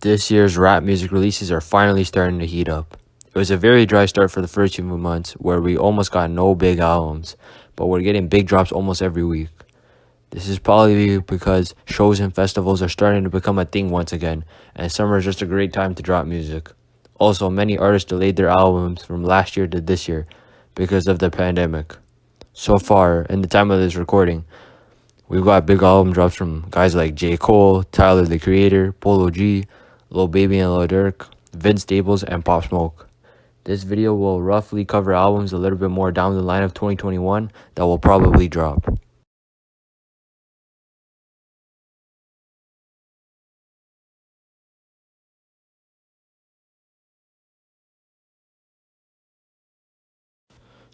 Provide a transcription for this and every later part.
This year's rap music releases are finally starting to heat up. It was a very dry start for the first few months where we almost got no big albums, but we're getting big drops almost every week. This is probably because shows and festivals are starting to become a thing once again, and summer is just a great time to drop music. Also, many artists delayed their albums from last year to this year because of the pandemic. So far, in the time of this recording, we've got big album drops from guys like J. Cole, Tyler the Creator, Polo G, Lil Baby and Lil Durk, Vince Staples, and Pop Smoke. This video will roughly cover albums a little bit more down the line of 2021 that will probably drop.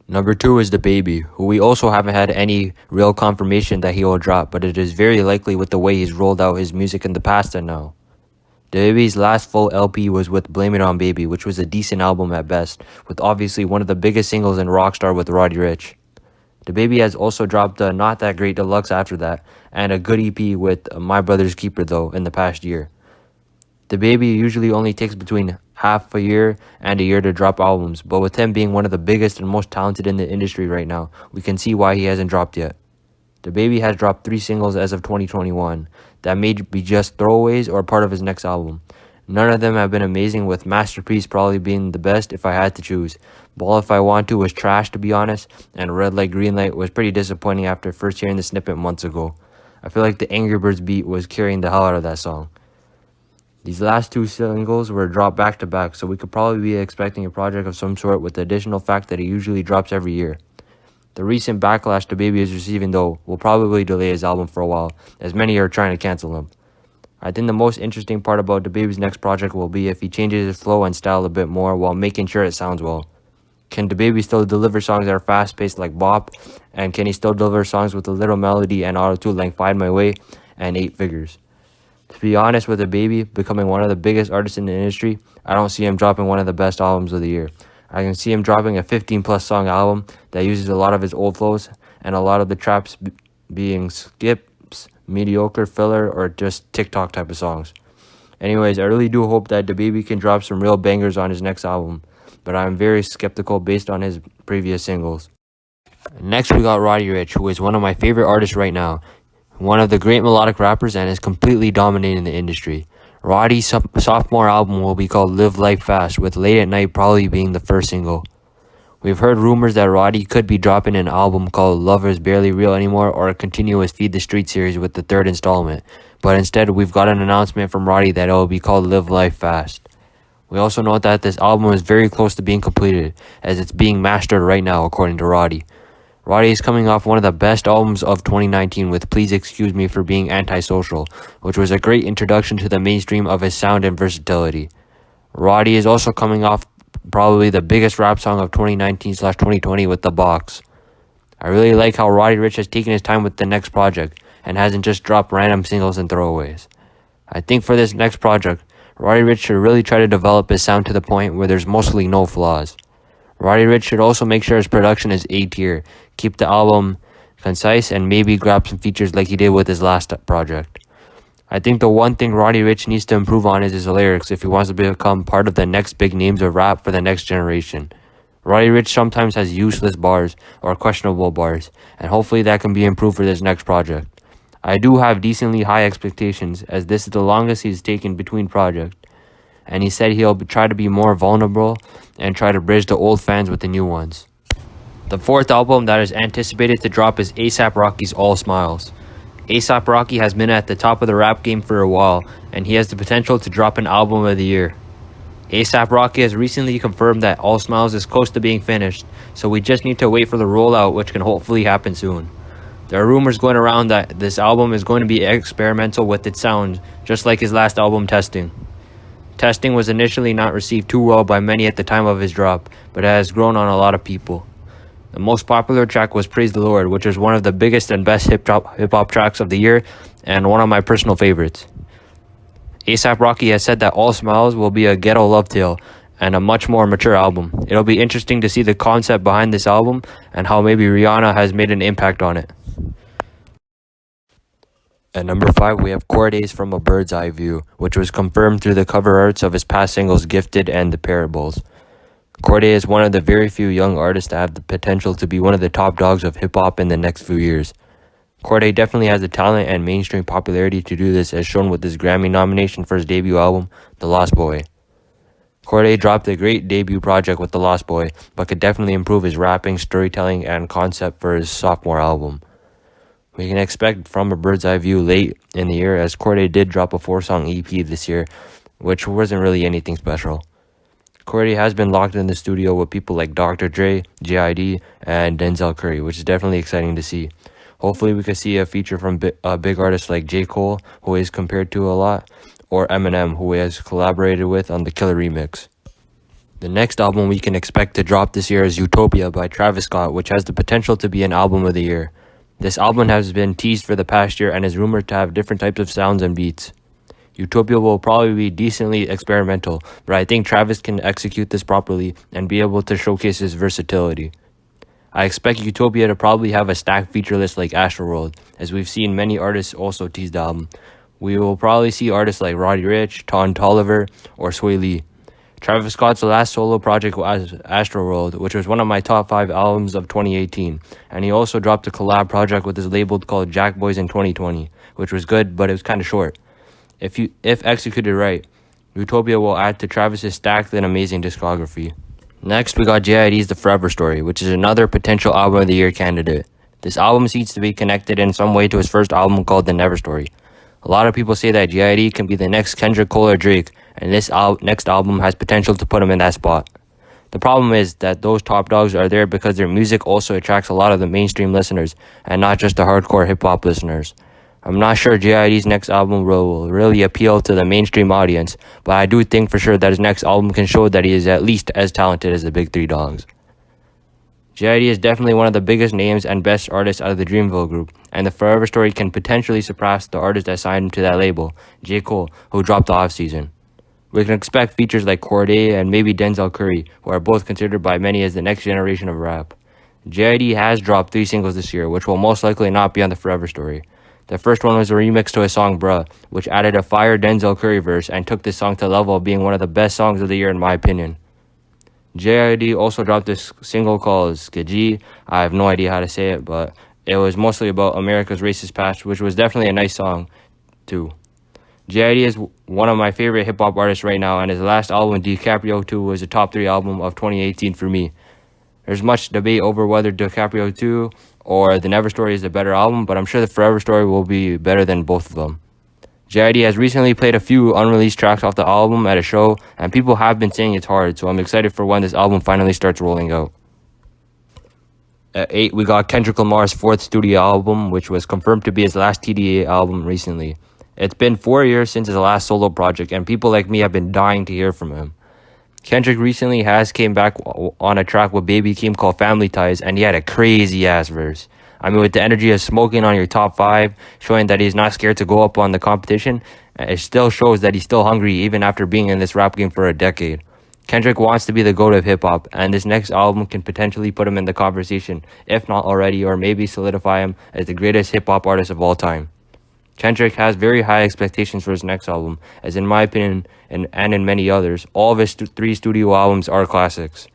Number 2 is DaBaby, who we also haven't had any real confirmation that he will drop, but it is very likely with the way he's rolled out his music in the past and now. DaBaby's last full LP was with Blame It On Baby, which was a decent album at best, with obviously one of the biggest singles in Rockstar with Roddy Ricch. DaBaby has also dropped a not that great deluxe after that, and a good EP with My Brother's Keeper though in the past year. DaBaby usually only takes between half a year and a year to drop albums, but with him being one of the biggest and most talented in the industry right now, we can see why he hasn't dropped yet. DaBaby has dropped 3 singles as of 2021 that may be just throwaways or part of his next album. None of them have been amazing, with Masterpiece probably being the best if I had to choose. Ball If I Want To was trash to be honest, and Red Light Green Light was pretty disappointing after first hearing the snippet months ago. I feel like the Angry Birds beat was carrying the hell out of that song. These last 2 singles were dropped back to back, so we could probably be expecting a project of some sort, with the additional fact that he usually drops every year. The recent backlash DaBaby is receiving though will probably delay his album for a while, as many are trying to cancel him. I think the most interesting part about DaBaby's next project will be if he changes his flow and style a bit more while making sure it sounds well. Can DaBaby still deliver songs that are fast-paced like Bop, and can he still deliver songs with a little melody and auto-tune like Find My Way and 8 Figures? To be honest, with DaBaby becoming one of the biggest artists in the industry, I don't see him dropping one of the best albums of the year. I can see him dropping a 15-plus song album that uses a lot of his old flows and a lot of the traps being skips, mediocre filler, or just TikTok type of songs. Anyways, I really do hope that DaBaby can drop some real bangers on his next album, but I'm very skeptical based on his previous singles. Next, we got Roddy Ricch, who is one of my favorite artists right now, one of the great melodic rappers, and is completely dominating the industry. Roddy's sophomore album will be called Live Life Fast, with Late at Night probably being the first single. We've heard rumors that Roddy could be dropping an album called Love Is Barely Real Anymore, or a continuous Feed the Street series with the 3rd installment, but instead we've got an announcement from Roddy that it will be called Live Life Fast. We also know that this album is very close to being completed, as it's being mastered right now according to Roddy. Roddy is coming off one of the best albums of 2019 with Please Excuse Me for Being Antisocial, which was a great introduction to the mainstream of his sound and versatility. Roddy is also coming off probably the biggest rap song of 2019/2020 with The Box. I really like how Roddy Ricch has taken his time with the next project and hasn't just dropped random singles and throwaways. I think for this next project, Roddy Ricch should really try to develop his sound to the point where there's mostly no flaws. Roddy Ricch should also make sure his production is A tier, keep the album concise, and maybe grab some features like he did with his last project. I think the one thing Roddy Ricch needs to improve on is his lyrics if he wants to become part of the next big names of rap for the next generation. Roddy Ricch sometimes has useless bars or questionable bars, and hopefully that can be improved for this next project. I do have decently high expectations, as this is the longest he's taken between projects, and he said he'll try to be more vulnerable and try to bridge the old fans with the new ones. The 4th album that is anticipated to drop is A$AP Rocky's All Smiles. A$AP Rocky has been at the top of the rap game for a while, and he has the potential to drop an album of the year. A$AP Rocky has recently confirmed that All Smiles is close to being finished, so we just need to wait for the rollout, which can hopefully happen soon. There are rumors going around that this album is going to be experimental with its sound, just like his last album, Testing. Testing was initially not received too well by many at the time of his drop, but it has grown on a lot of people. The most popular track was Praise the Lord, which is one of the biggest and best hip-hop tracks of the year, and one of my personal favorites. A$AP Rocky has said that All Smiles will be a ghetto love tale, and a much more mature album. It'll be interesting to see the concept behind this album, and how maybe Rihanna has made an impact on it. At number 5, we have Cordays from A Bird's Eye View, which was confirmed through the cover arts of his past singles Gifted and The Parables. Corday is one of the very few young artists that have the potential to be one of the top dogs of hip-hop in the next few years. Corday definitely has the talent and mainstream popularity to do this, as shown with his Grammy nomination for his debut album, The Lost Boy. Corday dropped a great debut project with The Lost Boy, but could definitely improve his rapping, storytelling, and concept for his sophomore album. We can expect From a Bird's Eye View late in the year, as Corday did drop a 4-song EP this year, which wasn't really anything special. Corday has been locked in the studio with people like Dr. Dre, JID, and Denzel Curry, which is definitely exciting to see. Hopefully we could see a feature from big artists like J. Cole, who is compared to a lot, or Eminem, who he has collaborated with on the Killer remix. The next album we can expect to drop this year is Utopia by Travis Scott, which has the potential to be an album of the year. This album has been teased for the past year and is rumored to have different types of sounds and beats. Utopia will probably be decently experimental, but I think Travis can execute this properly and be able to showcase his versatility. I expect Utopia to probably have a stacked feature list like Astroworld, as we've seen many artists also tease the album. We will probably see artists like Roddy Ricch, Ton Toliver, or Sway Lee. Travis Scott's last solo project was Astroworld, which was one of my top 5 albums of 2018, and he also dropped a collab project with his label called Jack Boys in 2020, which was good, but it was kind of short. If executed right, Utopia will add to Travis's stacked and amazing discography. Next, we got JID's The Forever Story, which is another potential album of the year candidate. This album seems to be connected in some way to his first album called The Never Story. A lot of people say that JID can be the next Kendrick Cole or Drake, and this next album has potential to put him in that spot. The problem is that those top dogs are there because their music also attracts a lot of the mainstream listeners, and not just the hardcore hip-hop listeners. I'm not sure JID's next album will really appeal to the mainstream audience, but I do think for sure that his next album can show that he is at least as talented as the big 3 dogs. JID is definitely one of the biggest names and best artists out of the Dreamville group, and The Forever Story can potentially surpass the artist that signed him to that label, J. Cole, who dropped the off-season. We can expect features like Corday and maybe Denzel Curry, who are both considered by many as the next generation of rap. JID has dropped 3 singles this year, which will most likely not be on The Forever Story. The first one was a remix to his song Bruh, which added a fire Denzel Curry verse and took this song to the level of being one of the best songs of the year in my opinion. JID also dropped this single called Skiji. I have no idea how to say it, but it was mostly about America's racist past, which was definitely a nice song too. JID is one of my favorite hip-hop artists right now, and his last album, DiCaprio 2, was a top 3 album of 2018 for me. There's much debate over whether DiCaprio 2 or The Never Story is a better album, but I'm sure The Forever Story will be better than both of them. JID has recently played a few unreleased tracks off the album at a show, and people have been saying it's hard, so I'm excited for when this album finally starts rolling out. At 8, we got Kendrick Lamar's 4th studio album, which was confirmed to be his last TDA album recently. It's been 4 years since his last solo project, and people like me have been dying to hear from him. Kendrick recently has came back on a track with Baby Keem called Family Ties, and he had a crazy-ass verse. I mean, with the energy of smoking on your top 5, showing that he's not scared to go up on the competition, it still shows that he's still hungry even after being in this rap game for a decade. Kendrick wants to be the GOAT of hip-hop, and this next album can potentially put him in the conversation, if not already, or maybe solidify him as the greatest hip-hop artist of all time. Kendrick has very high expectations for his next album, as in my opinion, and in many others, all of his 3 studio albums are classics.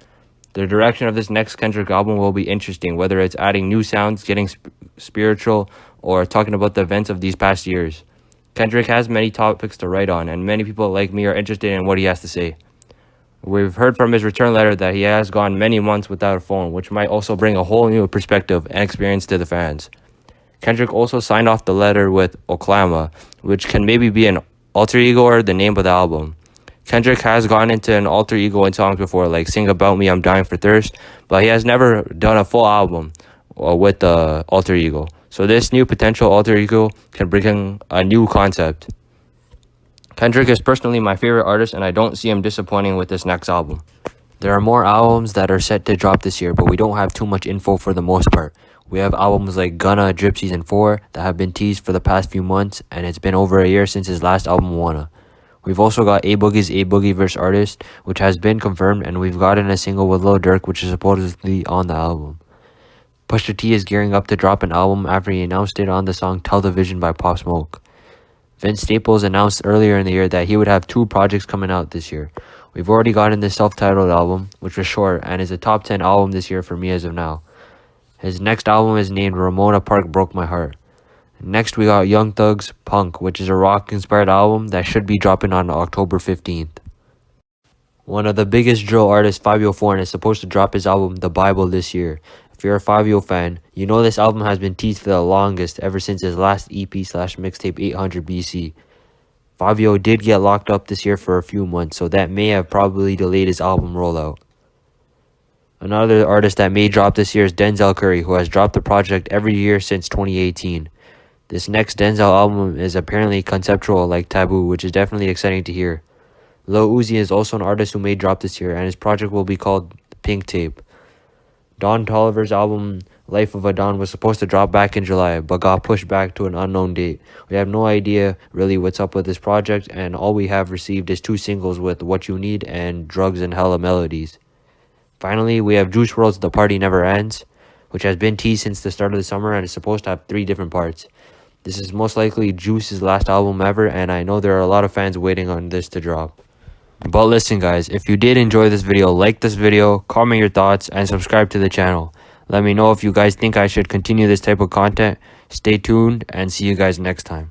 The direction of this next Kendrick album will be interesting, whether it's adding new sounds, getting spiritual, or talking about the events of these past years. Kendrick has many topics to write on, and many people like me are interested in what he has to say. We've heard from his return letter that he has gone many months without a phone, which might also bring a whole new perspective and experience to the fans. Kendrick also signed off the letter with Oklahoma, which can maybe be an alter ego or the name of the album. Kendrick has gone into an alter ego in songs before, like Sing About Me, I'm Dying for Thirst, but he has never done a full album with the alter ego. So this new potential alter ego can bring in a new concept. Kendrick is personally my favorite artist, and I don't see him disappointing with this next album. There are more albums that are set to drop this year, but we don't have too much info for the most part. We have albums like Gunna Drip Season 4 that have been teased for the past few months, and it's been over a year since his last album, Wanna. We've also got A Boogie's A Boogie vs. Artist, which has been confirmed, and we've gotten a single with Lil Durk, which is supposedly on the album. Pusha T is gearing up to drop an album after he announced it on the song Television by Pop Smoke. Vince Staples announced earlier in the year that he would have 2 projects coming out this year. We've already gotten the self-titled album, which was short and is a top 10 album this year for me as of now. His next album is named Ramona Park Broke My Heart. Next we got Young Thug's Punk, which is a rock-inspired album that should be dropping on October 15th. One of the biggest drill artists, Fabio Foreign, is supposed to drop his album The Bible this year. If you're a Fabio fan, you know this album has been teased for the longest ever since his last EP/mixtape 800 BC. Fabio did get locked up this year for a few months, so that may have probably delayed his album rollout. Another artist that may drop this year is Denzel Curry, who has dropped the project every year since 2018. This next Denzel album is apparently conceptual like Taboo, which is definitely exciting to hear. Lil Uzi is also an artist who may drop this year, and his project will be called The Pink Tape. Don Toliver's album Life of a Don was supposed to drop back in July, but got pushed back to an unknown date. We have no idea really what's up with this project, and all we have received is 2 singles with What You Need and Drugs and Hella Melodies. Finally, we have Juice WRLD's The Party Never Ends, which has been teased since the start of the summer and is supposed to have 3 different parts. This is most likely Juice's last album ever, and I know there are a lot of fans waiting on this to drop. But listen guys, if you did enjoy this video, like this video, comment your thoughts, and subscribe to the channel. Let me know if you guys think I should continue this type of content. Stay tuned, and see you guys next time.